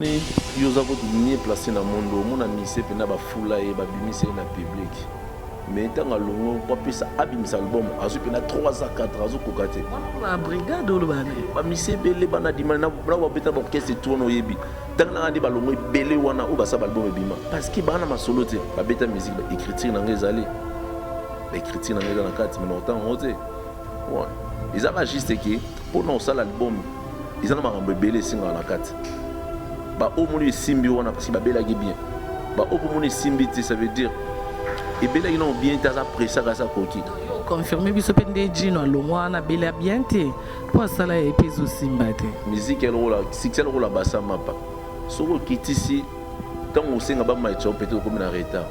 Yo za mieux placé dans le monde, mon ami c'est pena ba fula et ba bimise na public. Mais tant à longo pas plus abim album, azu pena 3 à 4 azu kokate. Ba brigade ou bana. Ba mise belé bana di mana na ba beta ba orchestre tourno yebi. Tant na di ba longo belé wana ou ba sa album bima. Parce que bana ma solo te, ba beta musique ba écriture na ngezali. Ba écriture na ngezali na 4 mais longtemps on dit. Ouais. Ils avaient juste que pour non ça l'album, ils en ont belé singa na 4. Bah au moins simbi wana parce que ba bela bien. Bah au moins simbi ça veut dire et bela non bien t'as apprécié ça koki. Confirmer biso pende jino longwa na bela bien te. Pour ça là epizo simbate. Musique elle rola, succès elle rola basa mapa. Soko kitisi tant on senga ba ma tcho peut-être comme na retard.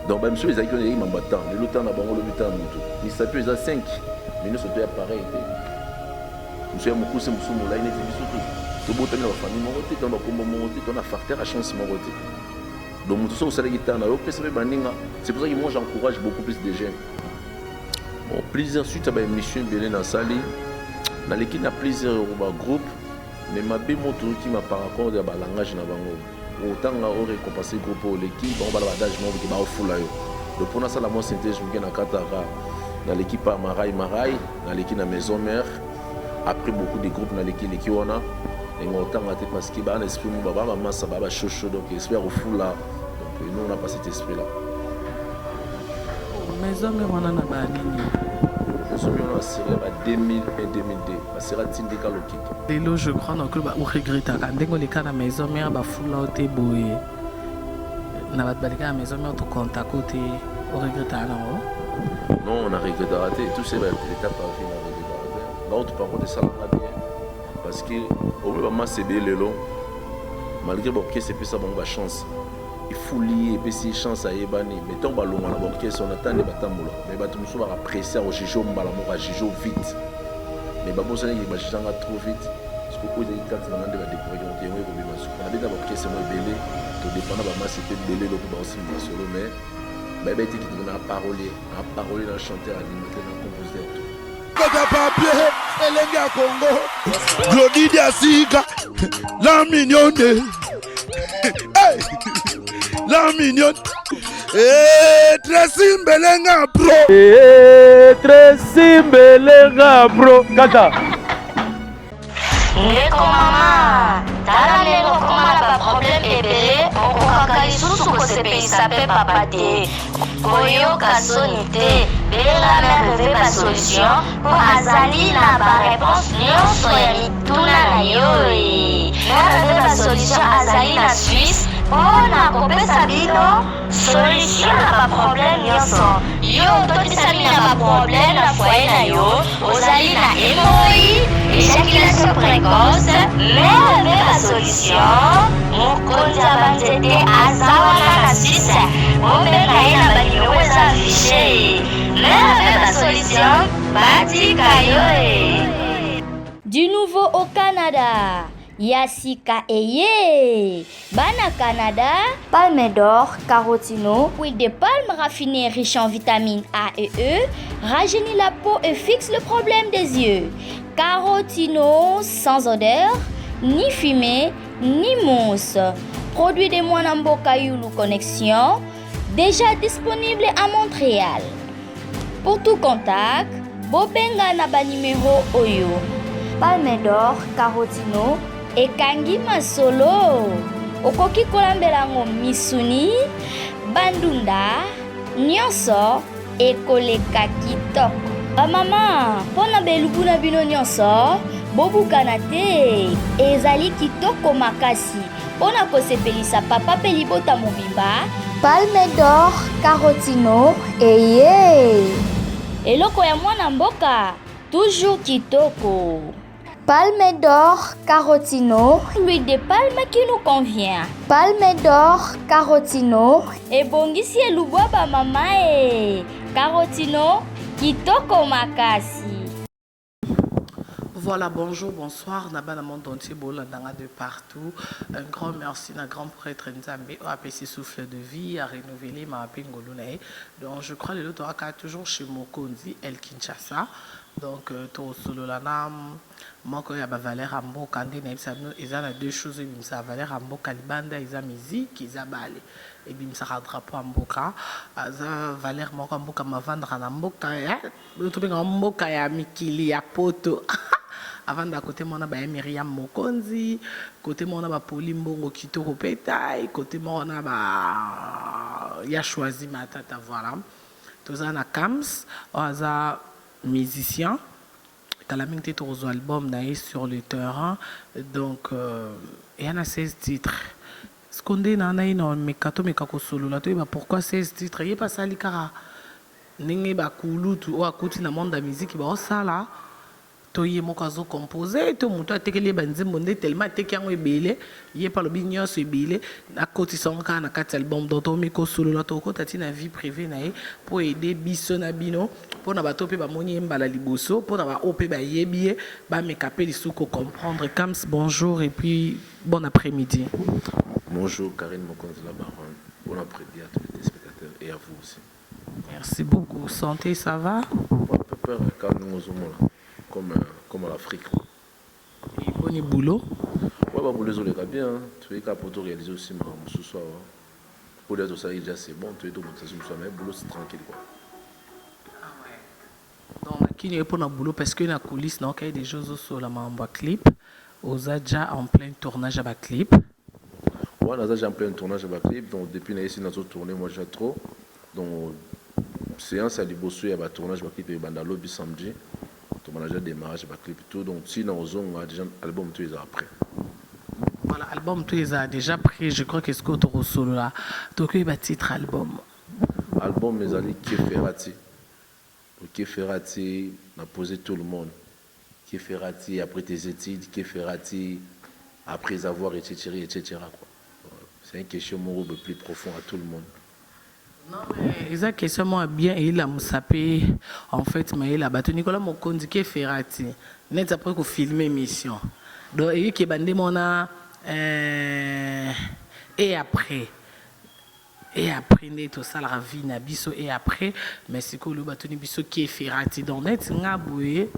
Donc ba monsieur ezaki on est mambata, le temps na bango le temps mutu. Il s'appelle ça 5 minutes sur deux appareils. Monsieur mukuse musumu là il est biso tout. Tout le monde a famille, on a facteur à chance. Donc, tout ça, c'est pour ça que moi, j'encourage beaucoup plus de jeunes. Bon, plusieurs suites à l'émission Belé dans Sali. Dans l'équipe, il y a plusieurs groupes. Mais ma bé moto qui m'a par rapport à la langage. Autant on a récompensé le groupe, l'équipe, on va la badage, on va au full. Donc, pour ça, la moi, synthèse, je suis dans l'équipe à Maraï, dans l'équipe à Maison Mère. Après, beaucoup de groupes dans l'équipe, on a. Et autant parce qu'il y a un esprit ça va chaud donc esprit au fou là donc nous on n'a pas cet esprit là. Mais hommes on en a pas nini. Nous sommes en série 2000 et 2002 la série Tindi Kalokik. Dès là je crois donc ba on regrette quand ndenge les cas na maison mère ba fou là te boye. Na ba balika na maison mère to contact côté on regrette là non on a regretté raté tout c'est l'étape par vie on a regretté. Bah on te parle de ça bien. Parce que au moment c'est bien le long malgré que c'est plus ça bon ba chance il faut lier et puis si chance à ebani mais tant ba long na ba on attend les batambola mais ba tout va apprécier au jijo mbala mo ba jijo vite mais ba bossa ni ba janga trop vite parce que pour des quatre na ndeba découvrir on tient comme ma soupe na beta ba c'est moi belé to dépend ba ma c'est belé donc ba aussi ma solo mais ba beta qui donne la parole dans chanteur animateur dans compositeur tout Kota papier, elenga Congo, Glody Diasiga, la mignonne, hey, la mignonne, Tracy Mbelenga bro, Tracy Mbelenga bro, kata. Ndeko mama, tala lelo komala ba problème ebele, okokaka lisusu kosepelisa pe papa te. Koyoka soni te, bela merveille ba solution, po azali na ba réponse nyonso ya mituna na yo. Merveille ba solution azali na Suisse, pona kopesa bino solution na ba problème nyonso. Yo totisami na ba problème na foyer na yo, ozali na hémorroïde, éjaculation précoce, merveille ba solution. Mokonzi ya banzete azawana na Suisse, obenga ye na banimero eza affiché. Merveille ba solution, batika yo. Du nouveau au Canada, Yassika Eye, Bana Canada, palme d'or, carotino, huile de palme raffinée riche en vitamines A et E, rajeunit la peau et fixe le problème des yeux. Carotino sans odeur, ni fumée, ni mousse. Produit de Mwanamboka Yulu Connexion, déjà disponible à Montréal. Pour tout contact, Bobenga Naba numéro Oyo. Palme d'or, carotino, et Kangi Masolo. Okoki kolambelango misuni, bandunda, nyonso, et koleka kitoko. Mama, pona belubu na bino nyonso, bobukana te, ezali kitoko makasi. Pona kosepelisa papa pe libota mobimba, palme d'or, carotino, eye. Eloko ya mwana mboka, toujours kitoko. Palme d'or, carotino, l'huile de palme qui nous convient. Palme d'or, carotino, et bongisi elubwa ba mama e. Carotino, kitoko makasi. Voilà, bonjour, bonsoir, Naba na monde entier, Bolandanga de partout. Un grand merci, un grand prêtre Nzambe, au APC Souffle de Vie, à renouveler ma pingolone. Donc, je crois que le docteur toujours chez Mokonzi, El Kinshasa. Donc, tosolola na moko ya bavaleur ya mboka nde nayebisa bino eza na deux choses ebimisaka valeur ya mboka libanda eza musique eza bale ebimisaka drapeau ya mboka aza valeur moko ya mboka mavandaka na mboka ya tobengaka mboka ya mikili ya poto avanda kote mona ba Miriam Mokonzi kote mona ba Poli Mbongo kitoko petai kote mona ba ya choisi matata voilà toza na Kams aza musicien kala mingi te tozwa album na ye sur le terrain donc il y en a 16 titres skonde na na ino mekato meka kosolola to ba pourquoi 16 titres ye pasali kara ndenge bakulutu o akuti na monde ya musique ba osala to ye moko azo composer to moto atekeli banzembo nde tellement ateki yango ebele ye palobi nyonso ebele akotisanga kaka na kati album donc tomiko solola tokota ti na vie privée na ye mpo aider biso na bino mpo na bato mpe bamoni ye mbala liboso mpo na bao mpe bayebi ye bameka mpe lisusu kocomprendre. Kams, bonjour et puis bon après-midi. Bonjour Karine Mokonzi la Baronne, bon après-midi à tous les téléspectateurs et à vous aussi. Merci beaucoup. Santé, ça va? Un peu peur quand nous sommes là. Comme à l'Afrique. Et bon boulot? Ouais, bah, pour les autres, les bien. Tu es capable de réaliser aussi ce soir. Pour les autres, ça déjà c'est bon. Tu es tout bon, ça se mais boulot c'est tranquille quoi. Ah ouais. Donc, qui n'est pas dans boulot parce que la coulisse, non, qu'il y a des choses sur la mambo clip. Aux a déjà en plein tournage à la clip. Ouais, on a déjà en plein tournage à la clip. Donc, depuis ici, nous avons tourné, moi j'ai trop. Donc, séance à Libosso, il y a un tournage à la clip et Bandalo, samedi. On a déjà démarré le clip et tout, donc si dans on a déjà l'album tout est après. Voilà, l'album tout est déjà pris, je crois que ce qu'on te solo là. Donc il y a un titre album. Album mes amis Keferati. Keferati, on a posé tout le monde. Keferati après tes études, Keferati après avoir etc. C'est une question un peu plus profonde à tout le monde. Non, mais c'est question moi bien il a moussapé en fait mais il a battu Nicolas Mokonzi qui est Ferrati net après qu'on filme émission donc il qui bandé mon et après tout ça la vie na biso et après mais c'est que le battu biso qui est Ferrati donc net ngaboué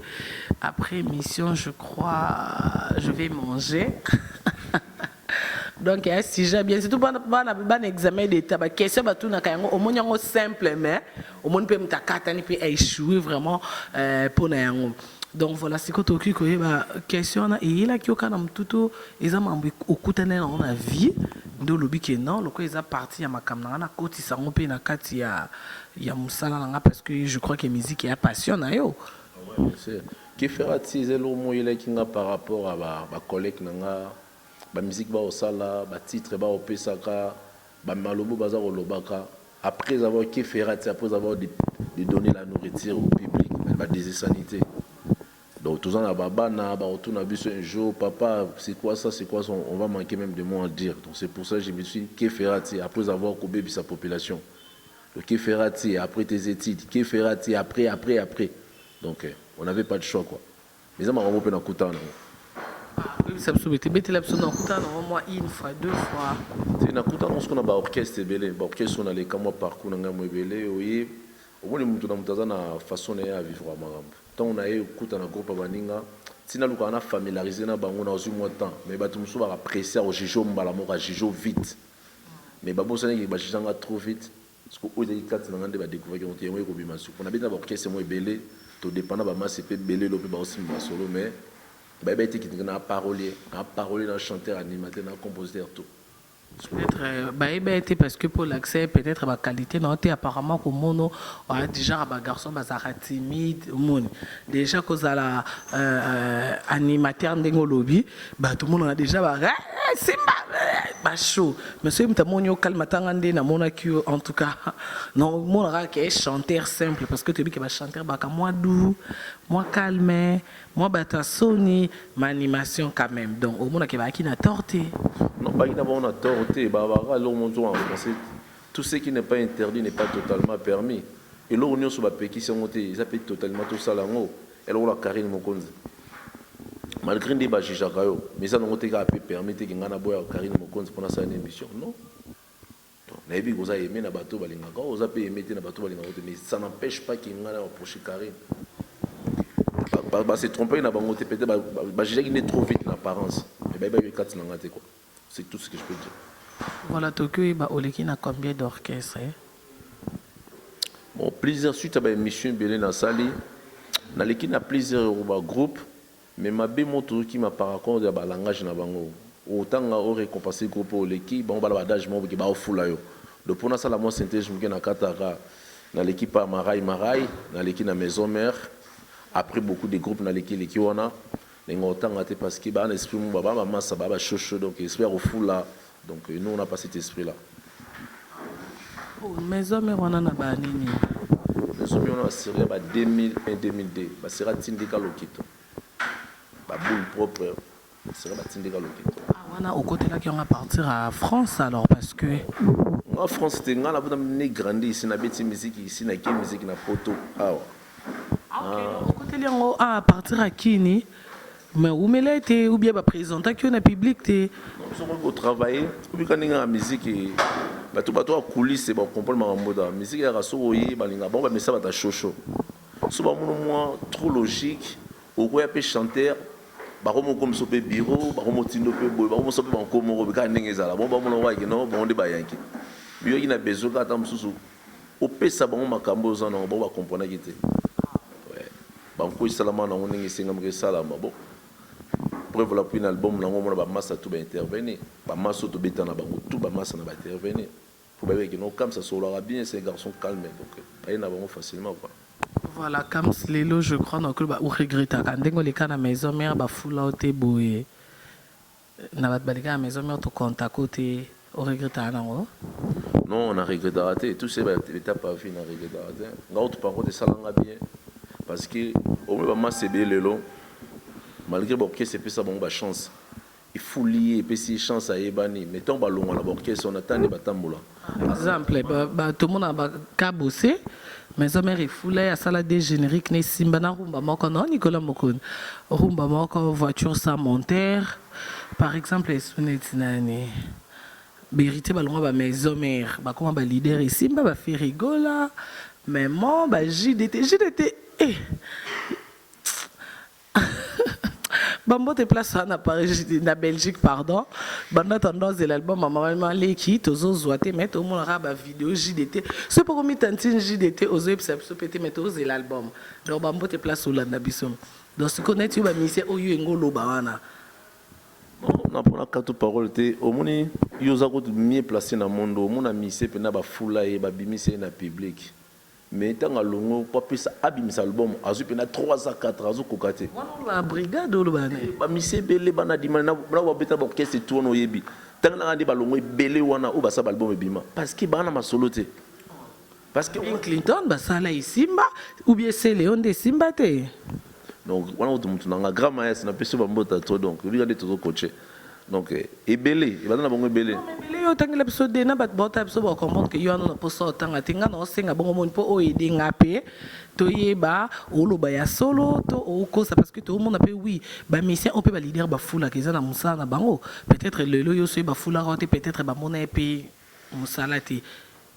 après émission je crois je vais manger. Donc, si j'ai bien, c'est tout bon examen d'état. La question est tout au moins simple, mais au moins peut échouer vraiment pour nous. Donc voilà, c'est quand on a question et il a qui au tout ils ont au côté de la vie de l'objet qui non, le quoi ils ont parti à ma caméra na côté ça on peut na kati ya musala parce que je crois que la musique est passion na yo. Ouais, c'est qui fait attiser le mot il est qui n'a par rapport à ma collègue nanga. La musique va au sala, le titre va au pesaka, le malobo va au lobaka. Après avoir Keferati, après avoir donné la nourriture au public, la désanité. Donc tout ça, on a vu un jour, papa, c'est quoi ça, on va manquer même de mots à dire. Donc c'est pour ça que je me suis dit Keferati, après avoir coupé sa population. Le Keferati, après tes études, Keferati, après. Donc on n'avait pas de choix quoi. Mais ça m'a remonté dans le coup de temps. Ça me soumet, tu l'as besoin au moins une fois, deux fois. C'est une écoute on ce qu'on a orchestre belé, orchestre on a les comme parcours na ngamo belé oui. Au moins mutu na mutaza na façon ya vivre magambo. Tant on a écoute na groupe baninga, tina luka na familiariser na bango na ozu mo temps, mais batu musu ba apprécier au jijo mbala mo ka jijo vite. Mais babo sana ki ba jijanga trop vite. Parce que oza ikati na ngande ba découvrir que on ko bima su. On a bien orchestre mo belé, to dépend ba masse pe belé lo pe ba aussi ma solo mais qui est un parolier, un chanteur, animateur, un compositeur, tout. Peut-être parce que pour l'accès, peut-être la qualité, non, apparemment que mono déjà un garçon bazara timide, déjà cause à la animateur n'engo lobby, tout le monde a déjà c'est chaud. Mais c'est un monio calme tangandé na monakio en tout cas. Non, mon rat qui est chanteur simple parce que tu dis que va chanteur baka moi doux, moi calme, moi bata soni, ma animation quand même. Donc au monde qui va qui n'a torté. Non, pas qui n'a pas torté, bah alors mon en français. Tout ce qui n'est pas interdit n'est pas totalement permis. Et là on est sur la péki c'est monté, ça peut totalement tout ça là haut. Et là on a Karine Mokonzi. Malgré des bajijakayo, mais ça n'a pas permis que ngana boya Karine Mokonzi pour sa émission, non. Na ebi goza aimé na bateau balingaka, oza pe aimé na bateau balingaka, mais ça n'empêche pas qu'il ngana approcher Karine. se tromper na bango peut-être j'ai gagné trop vite en apparence mais bah quatre nangate quoi. C'est tout ce que je peux dire. Voilà, Tokyo iba oleki na combien d'orchestres? Bon, plusieurs suite à ba émission belé na sali na leki na plusieurs groupes mais ma bémoto qui m'a par contre ya ba langage na bango autant au récompenser groupe oleki bon ba badage mo ba ofula yo. Donc pour na sala mo synthèse muke na kataka na l'équipe à Marai, dans l'équipe à Maison Mère, après beaucoup de groupes dans l'équipe wana, les ngotang parce qu'il y a un esprit maman ça va chaud donc esprit au fou là, donc nous on n'a pas cet esprit là. Maison Mère on a na nini? Maison Mère on a serré ba 2001 2002, ba sera tindika lokito. Ba boule propre, sera ba tindika lokito. Ah wana au côté là qui on va partir à France alors parce que en France, c'était un peu grandi ici, na bête musique ici, na qui musique na photo. Ah au côté là on à partir à Kini, mais où me l'était ou bien ba présenter qui on a public té. Nous sommes au travail, ou bien quand on a musique, bah tout bateau à coulisses, bah comprendre ma mode, musique à rassoyer, bah l'inga bon, bah mais ça va ta chocho. Souvent moi trop logique, au quoi peut chanter. Bah comme ça peut bureau, bah comme tindo peut boy, bah comme ça peut en commun, bah quand n'engage là, bon bah mon roi qui non, bon on débat yanki. Il y a besoin d'attendre sous au pire ça bon makambo za na bon va comprendre qui ouais ba ko salama na on ngi singa mke salama bon preuve la puis album na ngomona ba massa tout ba intervenir ba massa tout beta na ba tout ba massa na ba intervenir pour ba que non comme ça solara bien c'est un garçon calme donc ba na ba facilement quoi. Voilà comme Lelo je crois donc ba ou regretta quand ndengo le kana maison mère ba fula ote boye na ba balika maison mère to contact côté au regretta nango. Non, on a regretté raté. Tout ces étapes à vie, on a regretté raté. L'autre par contre, ça l'a bien. Parce que, au moins, c'est bien le long. Malgré que c'est plus ça, bon, bah, chance. Il faut lier, et puis si chance à Ebani. Mettons, bah, long, on attend les batamboula. Par exemple, tout le monde a cabossé. Mais ça m'a refoulé à ça des génériques, né Simbana Rumba Moko, non, Nicolas Mokon. Rumba Moko, voiture sans monteur. Par exemple, les Sunnetinani. Vérité balonga ba maison mère ba comment ba leader ici ba fait rigola mais moi ba JDT Bambo te place na Paris na Belgique pardon banda tendance de l'album maman leki tozo zoate mettre au monde ba vidéo JDT c'est pour mi tantine JDT aux episode pété mettre aux l'album donc Bambo te place au landa bisom donc ce connaît tu ba misé au ngolo ba wana. Non, pour la carte parole, au moins, il y a mieux placé dans le monde. Au moins, il y a foula et babimise dans le public. Mais tant que l'on pas pu abîmer l'album, il y a 3 à 4 ans kokate. La brigade ou le bané. Bamise belé bana di mana na wa beta ba kese tourno yebi. Tant na andi balongo belé wana ou ba sa album bima parce que bana ma soloté. Parce que Clinton ba sala isimba ou bien c'est Léon de Simba te. Donc on a tout monde grand maître na peso ba mbota to donc regardez tout coaché. Donc ebelé il va na bongo ebelé. Ebelé yo tangela episode na bat bota episode ba comprendre que yo na poso tanga tinga na senga bongo mon po o aider ngape to yeba o lo ba ya solo to o ko ça parce que tout le monde appelle oui ba mission on peut ba leader ba fula que ça na musala na bango peut-être le lo yo so ba fula rote peut-être ba mona epé musala te.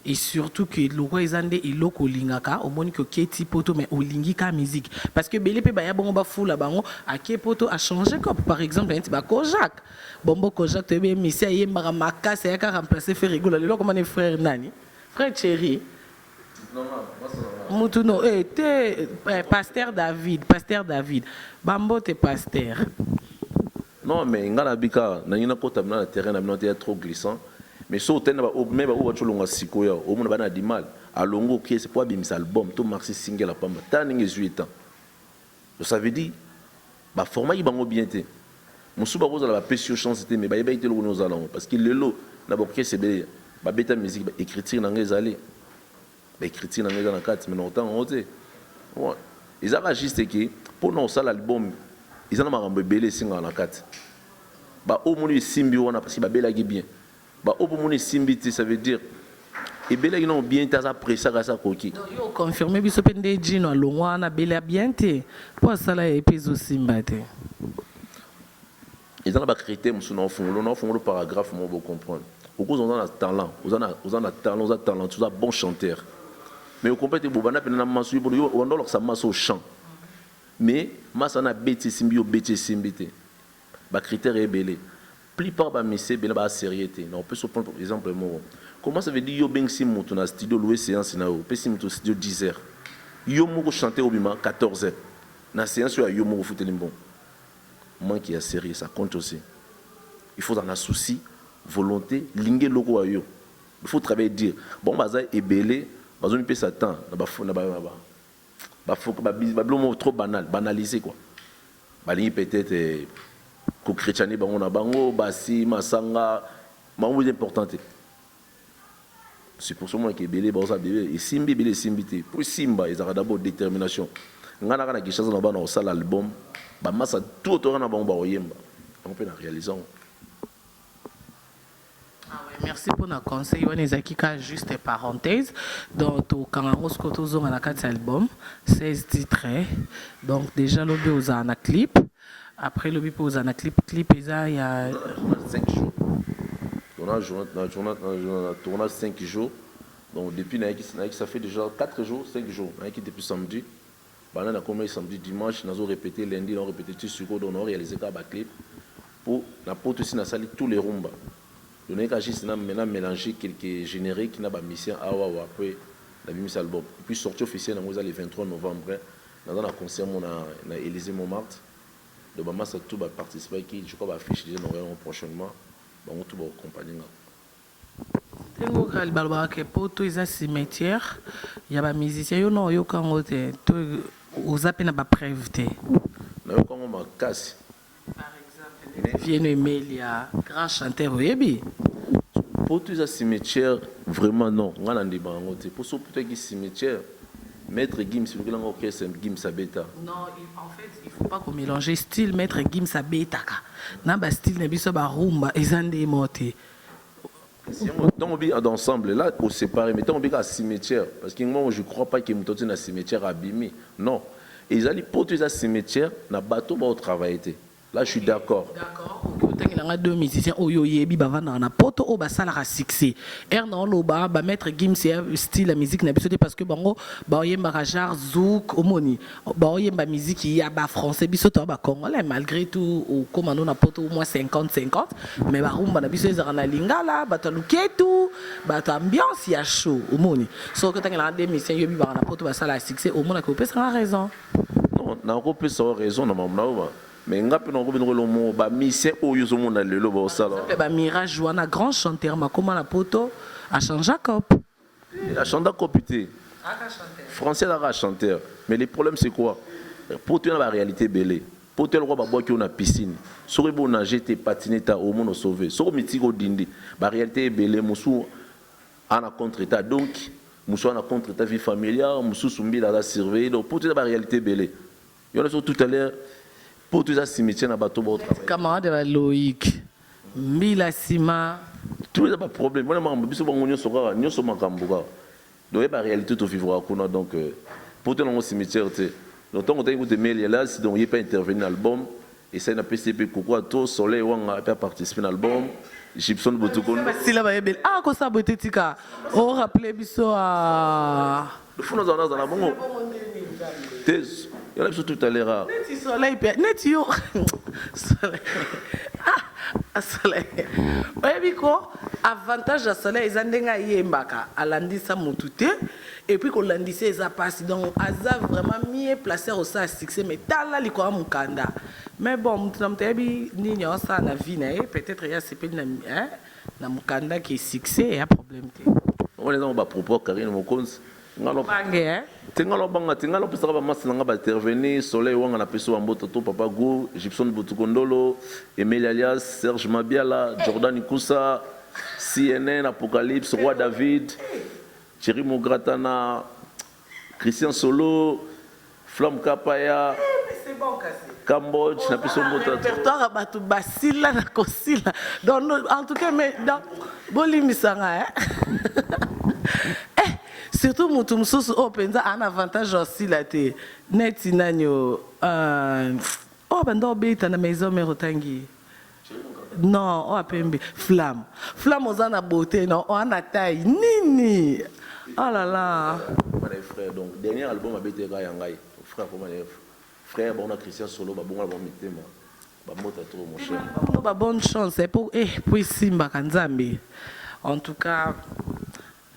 Et surtout que le roi Zandé il loko lingaka au moins que keti poto mais au lingika musique parce que belé pe ba ya bongo ba fula bango a ke poto a changé comme par exemple un ba Kojak bombo Kojak te be misia yemba makasa ya ka remplacer fait rigoler le comment les frères nani frère chéri non mutu no te pasteur David bambo te pasteur non mais ngala bika na nyina kota na terrain na note trop glissant. Mais si on a même au Bachelonga Sikoya, au monde a du mal. À Longo, qui est pour abîmer album, tout marché single à Pamba, tant que 18 ans. Ça veut dire, bah format il va bien été. Mon souba rose la pécio chance mais bah il va être le nous allons parce que le lot d'abord qui c'est bien, bah bêta musique, bah écriture dans les allées, bah écriture dans les dans la carte, mais longtemps on était. Ouais. Ils ont juste que pour nous ça l'album, ils en ont marre belé single dans la carte. Bah au moins simbi on a parce que bah bela bien. Bah au moins simbi ça veut dire et bela ils ont bien tas après ça grâce à coquille. Yo confirmé biso pende djino longwa na bela bien te pour ça là épisode simbate. Ils ont pas critère monsieur non fond le paragraphe moi vous comprendre. Beaucoup ont un talent, vous en a talent, tout ça bon chanteur. Mais au compétit bobana pena masu pour yo on doit leur ça masse au chant. mais masa na beti simbi o beti simbi te ba critère est belé plupart ba messé bela ba sérieuxité non on peut se prendre par exemple mo comment ça veut dire yo beng si moto na studio louer séance na o pe si moto studio 10h yo mo chanter au bima 14h na séance yo mo fouter limbon moi qui est sérieux ça compte aussi il faut en avoir souci volonté lingé logo ayo il faut travailler dire bon baza ebelé bazoni pe satan na ba trop banal banalisé quoi balingi peut-être ko chrétiané bango na bango basi masanga bango est important c'est pour ça moi que ebelé baza bébé et simbi belé simbi te pour simba ils ont d'abord détermination ngana kana kishaza na bana au album ba massa tout autour na bango ba oyemba on peut la réaliser. Merci pour notre conseil. On est aquí juste parenthèse. Donc, quand on a un album, 16 titres. Donc, déjà, l'objet aux un clip. Après, l'objet aux un clip, il y a 5 jours. On a tourné 5 jours. Donc, depuis, ça fait déjà 4 jours, 5 jours. On a quitté depuis samedi. On a commencé samedi, dimanche. On a répété lundi, on a répété tout ce qu'on a réalisé comme clip. Pour la porte aussi, on a sali tous les rumbas. On a juste mélangé quelques génériques qui n'a pas mission après la mise album. Puis sortie officielle le 23 novembre dans un concert on a Élysée Montmartre. Donc maman ça tout va participer qui je crois va afficher déjà prochainement. Bon tout va accompagner. Tengo kalbalba ke poto isa cimetière ya ba musicien yo no yo kango te to ozape na ba preuve te. Na yo kango makasi. Par exemple, Vienne Emilia, grand chanteur oyebi. Pour tout ça cimetière vraiment non, on a des bangots. Pour ça peut-être que cimetière Maître Gims c'est le orchestre Gims Sabeta. Non, en fait, il faut pas qu'on mélange style Maître Gims Sabeta ka. Na ba style na biso ba rumba ezande moté. Tant on vit d'ensemble là on séparé mais tant on vit à cimetière parce que moi je crois pas que mutote na cimetière abîmé. Non. Et ils allaient pour tout ça cimetière na bateau ba au travail. Là, je suis d'accord. D'accord. Il y a deux musiciens qui ont poto au basala succès. Ernan loba ba mettre Gims style la musique na biso parce que bango ba yemba rajar zouk omoni ba yemba musique qui y a ba français biso to ba congolais malgré tout au commando na poto au moins 50-50 mais ba rumba na biso ezana lingala ba to luketu ba to ambiance ya show omoni so que tangela deux musiciens yobi ba na poto basala succès au monde ko pesa raison. Non, na ko pesa raison na mamna mais ngapi na ko bingo lo mo ba mission oyo zo mona lelo ba osala ba Mirage wana grand chanteur ma comment la poto a changé Jacob a changé copité français la chanteur mais le problème c'est quoi poto na la réalité belé poto le roi ba boki na piscine sori bo na jeter patiner ta au monde sauver sori mitiko dindi ba réalité belé musu ana contre état donc musu ana contre état vie familiale musu sumbi la surveiller donc poto la réalité belé yo na tout à l'heure pour tout ça cimetière na bateau ba travail camarade de Loïc Mila Sima tout ça pas problème moi ma biso bango nyoso makambuka donc ba réalité to vivre kuna donc pour tout dans cimetière te donc tant qu'on t'a écouté mail là si donc il pas intervenir dans l'album et ça na PCP kokwa to soleil wanga pas participer dans l'album Gibson Botukondo si là ba yebel ah ko sa botetika on rappeler biso à le fond dans la bongo il y a tout à l'heure. Net soleil, net yo. Soleil. Ah, soleil. Oui, quoi? Avantage de soleil, ils ont des yembaka. Alandisa mutute. Et puis qu'on landisse, ils passent. Donc, Aza vraiment mieux placé au sein succès. Mais t'as là, l'ikwa mukanda. Mais bon, nous t'abi ni ça na vie na. Peut-être il y a ces pays na mukanda qui est succès et un problème. On les a pas propos Karine Mokonzi. Tingalo banga tingalo pesa ba masanga ba intervenir soleil wanga na peso amboto to papa go Gibson Botukondolo Emile alias Serge Mabiala Jordan Ikusa CNN Apocalypse Roi David Thierry Mogratana Christian Solo Flamme Kapaya c'est bon Cambodge na peso mboto répertoire ba to basila na kosila donc en tout cas mais dans bolimisanga surtout mutu mususu openza un avantage aussi là te neti nanyo oh bando beta na maison merotangi non oh apembe flamme ozana beauté non oh ana taille nini oh là là mes frères donc dernier album a bêté ga yangai frère comment les frère bon Christian Solo ba bon ba mitema ba mota trop mon cher. Bonne chance pour Simba Kanzambe. En tout cas,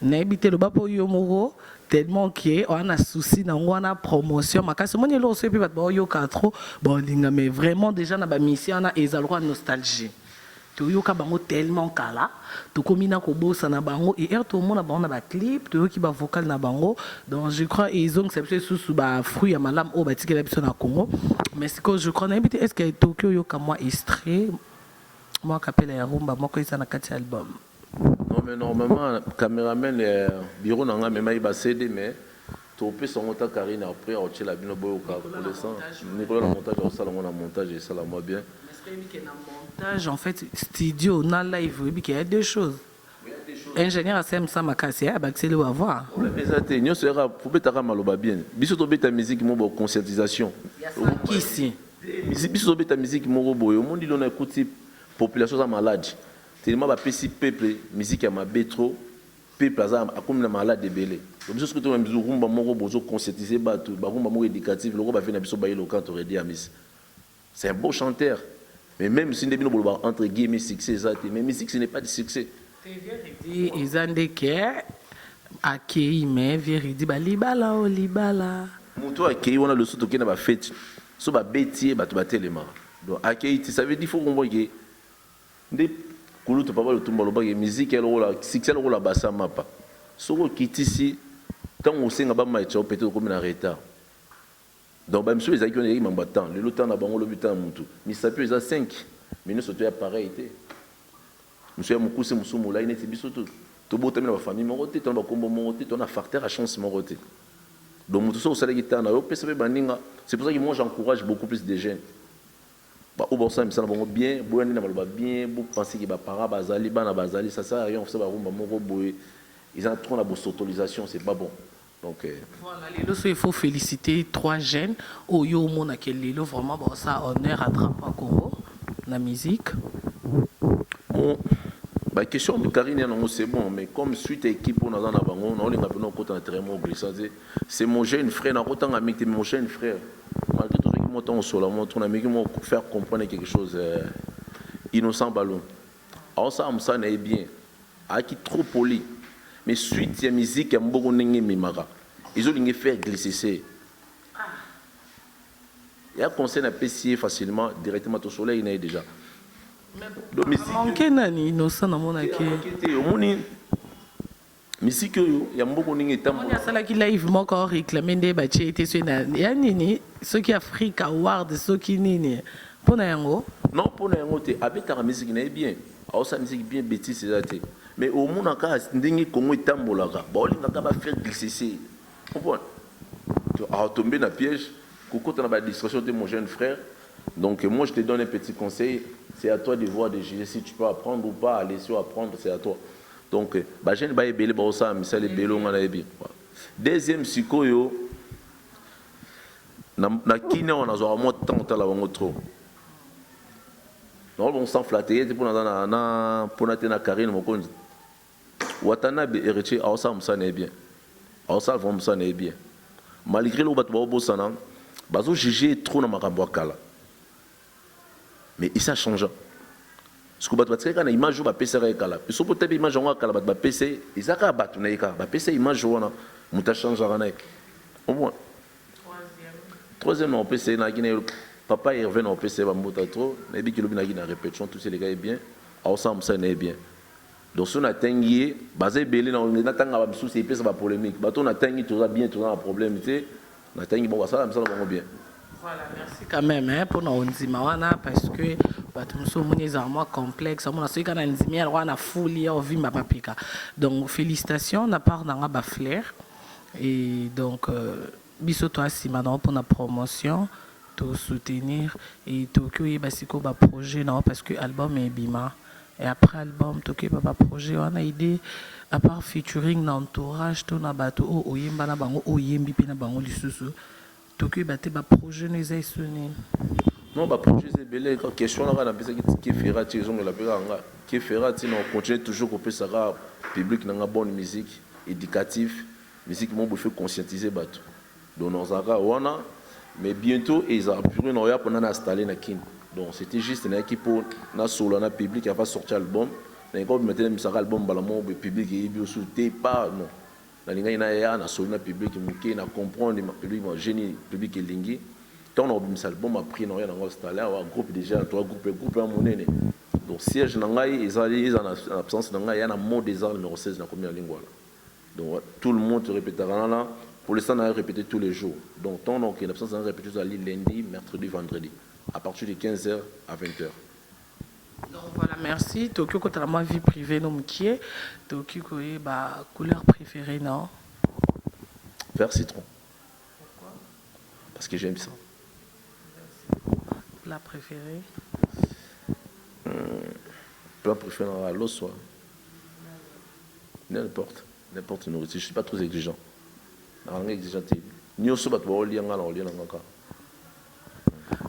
n'habitez le bas pour Yomoro. Tellement qu'on a souci dans la promotion. Mais quand on est là, on sait pas mais vraiment déjà dans la mission, on a une nostalgie. Tu as tellement kala, tu combines ko bossa na bango et tout le monde a un clip, tu qui ba vocal na bango. Donc je crois ils ont accepté sous ba fruit à malam au bâti que la personne à Congo. Mais ce que je crois n'habite est-ce que Tokyo yo comme moi extrait moi qu'appelle la rumba moi que ça na 4 albums. Non, mais normalement, caméraman, le bureau n'a pas été CD, mais tu peux son montage Karine après, on tient la bino boyo pour le sang. Nicolas, le montage, on sait le montage, et ça la moi bien. Mais ce qu'il y a montage, en fait, studio, dans live, il y a deux choses. Ingénieur à Sam Samakasi, c'est le avoir. Mais ça, tu es sûr, pour que tu aies bien. Bisous, tu as ta musique, mon conscientisation. Qui ici? Bisous, tu as ta musique, mon boyo. Au monde, il a écouté population malade. Tellement ba pesi peuple musique ya mabe trop peuple aza comme na malade de belé donc ce que tu même rumba moko bozo conscientiser bato ba rumba moko éducatif loko ba fait na biso ba yelo quand aurait dit amis c'est un beau chanteur mais même si ndebino boloba entre guillemets succès ça mais musique ce n'est pas du succès dit izande ke akei mais vérité ba libala o libala muto akei wana le soto kena ba fête so ba betier bato ba telema donc akei ça veut dire faut qu'on voit que ndé kulu to papa le tumba loba ke musique elle rola succès rola basa mapa soko kitisi tant on senga ba mai cho peut-être comme na retard donc ba monsieur ezaki on est mamba temps le temps na bango le butin mutu mi sapi eza 5 mais nous surtout pareil té monsieur mukuse musumu là il était biso to botami na famille mo roté to ba kombo mo roté to na facteur à chance mo roté donc mutu so sala gitana yo pesa be baninga c'est pour ça que moi j'encourage beaucoup plus de jeunes bah au bon ça me semble bien boyani na baloba bien vous pensez que ba para bazali bana bazali ça sert à rien on fait ba rumba moko boye ils ont trop la autorisation c'est pas bon donc voilà lelo il faut féliciter 3 jeunes au yo mona que lelo vraiment bon ça honneur à Drapeau Congo la musique bon bah question de Karine non c'est bon mais comme suite équipe on a dans la bango on linga peno kota très mo glissade c'est mon jeune frère na kota ngamite mon jeune frère malgré tout ce qui monte sur la montre on a mis faire comprendre quelque chose innocent ballon alors ça ça n'est bien a qui trop poli mais suite il y a musique ya mboko ndenge mimaka ils ont lingi faire glisser il y a conseil na PC facilement directement au soleil il est déjà donc musique nani innocent na mona ke omoni musique ya mboko ndenge tambo on a sala ki live moko réclamer nde ba chete so na ya nini ceux qui Africa Award ceux qui nini pona yango non pona yango te abeta la musique na bien alors ça musique bien bêtise c'est ça te mais au monde encore ndenge Congo etambolaka ba olinga ba faire glisser comprends tu as tombé dans piège kokota na ba distraction de mon jeune frère donc moi je te donne un petit conseil c'est à toi de voir de juger si tu peux apprendre ou pas aller sur apprendre c'est à toi donc ba jeune ba ebele ba osa misale belo ngana ebi deuxième sikoyo na kina on a zo mo temps la bango trop non on s'en flatter pour na pour na tena Karine mokonzi Watanabe héritier a ça ça n'est bien a ça vraiment ça n'est bien malgré le bateau bosana bazo juger trop na makambo kala mais il ça change ce que bateau tseka na image ba PC kala so peut-être image on kala ba PC izaka bateau na ika ba PC image wana muta change rana au moins troisième on PC na kine papa il revient au PC ba muta trop na bi kilo bina na répétition tous ces les gars est bien a ça n'est bien donc si on a tengi basé belé na tanga ba souci et ça va polémique bateau na tengi tout ça bien tout ça un problème tu na tengi bon ça va bien voilà merci quand même hein pour nous nzima wana parce que bateau nous sommes des armes complexes on a ceux qui na nzima wana folie au vima papika donc félicitations na part na ba flair et donc biso toi si maintenant pour la promotion tout soutenir et Tokyo et basiko ba projet non parce que album est bima. Et après album, Tokyo papa projet, on a idée à part featuring dans entourage, tout na bateau, o yemba na bango, o yembi pe na bango lisusu. Tokyo baté ba projet nous a sonné. Non, ba projet c'est belé quand question là na pesa qui fera ti zongo la peka nga, qui fera ti non continuer toujours ko pesa ka public na bonne musique éducative, musique mo bo fait conscientiser bateau. Donc on zaka wana Mais bientôt, ils ont pu nous installer na kin. Donc c'était juste une équipe pour na solo na public qui va sortir l'album. Mais quand maintenant il sera album balamo le public et bien sauté pas non. La linga ina ya na solo na public qui na comprendre le public génie public lingi. Tant on a album a pris non ya na installer un groupe déjà trois groupes à monene. Donc siège na ngai ils en absence na ngai ya na mot des arts numéro 16 na combien lingua là. Donc tout le monde répétera là. Pour l'instant, on a répété tous les jours. Donc, ton nom qui est l'absence, on a répété lundi, mercredi, vendredi, à partir de 15h à 20h. Donc voilà, merci. Tokyo, quand tu as ma vie privée, non, qui Tokyo, bah, couleur préférée, non? Vert citron. Pourquoi? Parce que j'aime ça. Plat préféré? Plat préféré, l'eau soit. N'importe nourriture. Je ne suis pas trop exigeant.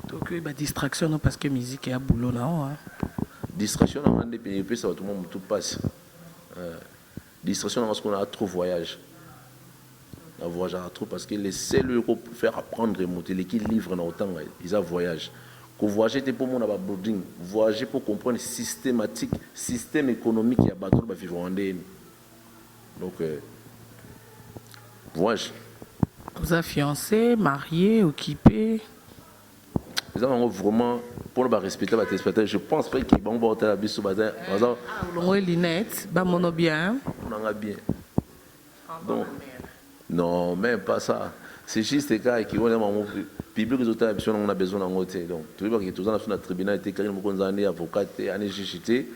Tokyo, bah, distraction, non, parce que musique est à boulot, non? Distraction, on a des pays, ça va tout le monde tout passe. Distraction, parce qu'on a trop voyage. On voyage trop parce que les seuls pour faire apprendre et monter, les qui livrent dans autant, ils ont voyage. Quand voyager, c'est pour mon boarding. Voyager pour comprendre systématique, système économique qui a battu le vivre en Inde. Donc, voyage. Vous êtes fiancé, marié, occupé? Nous avons vraiment, pour nous respecter les téléspectateurs, je pense pas qu'ils vont voir la bise au bazar. Les lunettes, bah mon bien. On a bien. Donc, non, même pas ça. C'est juste les gars qui vont dire mon public les autres on a besoin d'en côté. Donc, tu vois que tous dans le tribunal était Karine Mokonzane, avocat, année JJT.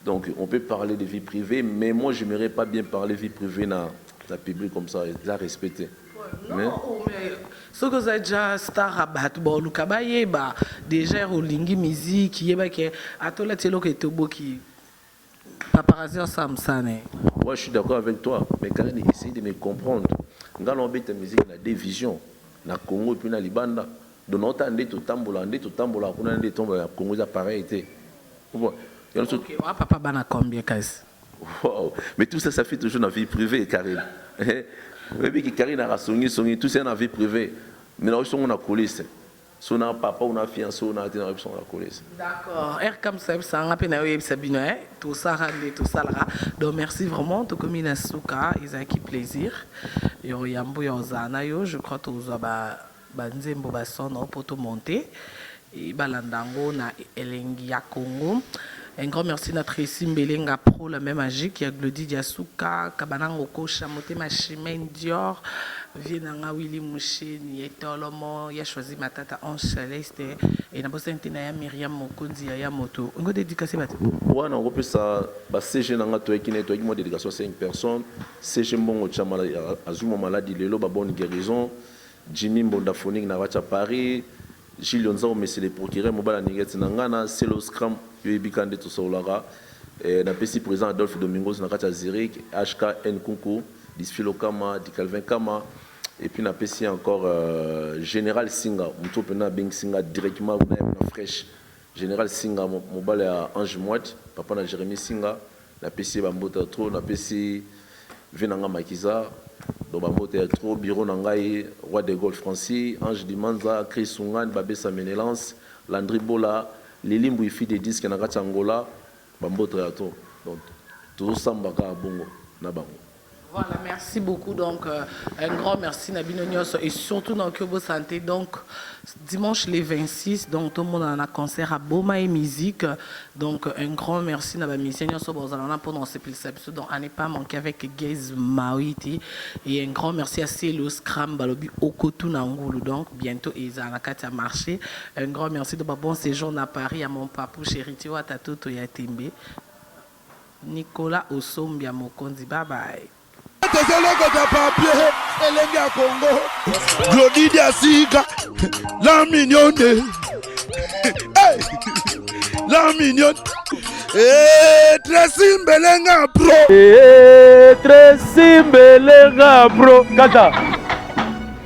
Donc, on peut parler de vie privée, mais moi, je n'aimerais pas bien parler de vie privée dans la public comme ça, la respecter. Non, mais ce que vous avez déjà star à battre, bon, le cabaye, bah, déjà, au lingi musique, qui est bah, qui à tout le temps que tu beau qui paparazzi ensemble, ça, né. Moi, je suis d'accord avec toi, mais quand même, essaye de me comprendre. Quand on met ta musique, on a des visions. Na Congo et puis na Libanda. Donc, on a tout tambola, on a des tombes à Congo, ça pareil était. Ok, papa, bana combien casse? Wow, mais tout ça, ça fait toujours dans la vie privée, Karine. Mais qui Karine a sonné, tout ça dans la vie privée. Mais là, on a collé. Si on a papa, on a fiancé, on a été dans la collège. D'accord. Comme ça, ça a tout ça, tout ça là. Donc merci vraiment. Tout comme il a souka, ils ont qui plaisir. Yo yambo yo zana yo, je crois que vous avez banzembo bason pour tout monter. Et balandango na elengi ya Congo. Un grand merci à Tracy Mbelenga Pro, la même magique, qui a Glody Diasuka, Kabanango Kocha, Motema Chimène Dior, Vienanga Willy Mouché, Nietolomo, il a choisi ma tata Ange Céleste, et n'a pas senti Myriam Mokondi, Ayamoto. On va dédicacer Baté. Ouais, on peut ça, CG Nanga Toeki, moi dédication à 5 personnes, CG Mbongo Chamala, Azuma Maladi, Lelo, bonne guérison, Jimmy Mbondaphonique, Navacha Paris, Gilles Onzao, mais c'est les procureurs, Mobala Nigets Nangana, Celo Scrum, Bikande tout ça là. Na pesi président Adolphe Domingos na kata Zurich, HK Nkunku, Disfilo Kama, Di Calvin Kama et puis na pesi encore Général Singa, muto pena Bing Singa directement na fraîche. Général Singa mobile à Ange Moite, papa na Jérémy Singa, na pesi bambota trop, na pesi Venanga Makiza, do bambota trop bureau na ngai Roi de Gaulle Francis, Ange Dimanza, Chris Sungan, Babessa Menelance, Landry Bola, les limbes où des disques na kati Angola bambotre à tout donc tout sambaka bongo na bango. Voilà, merci beaucoup. Donc un grand merci Nabino Nyos et surtout dans Kyobo Santé. Donc dimanche les 26, donc tout le monde a un concert à Boma et musique. Donc un grand merci Naba musicien Nyos Bozalana pour danser plus ça. Donc à ne pas manquer avec Gaze Mawiti et un grand merci à Celo Scram Balobi Okotu Nangulu. Donc bientôt ils ont la carte à marcher. Un grand merci de bon séjour à Paris à mon papou Chériti à Tatoto Yatembe. Nicolas Osombia Mokondi, bye bye. Elenga Congo, Glody Diasiga, la mignonne, hey, la mignonne, Tracy Mbelenga Pro, Tracy Mbelenga Pro, Kata.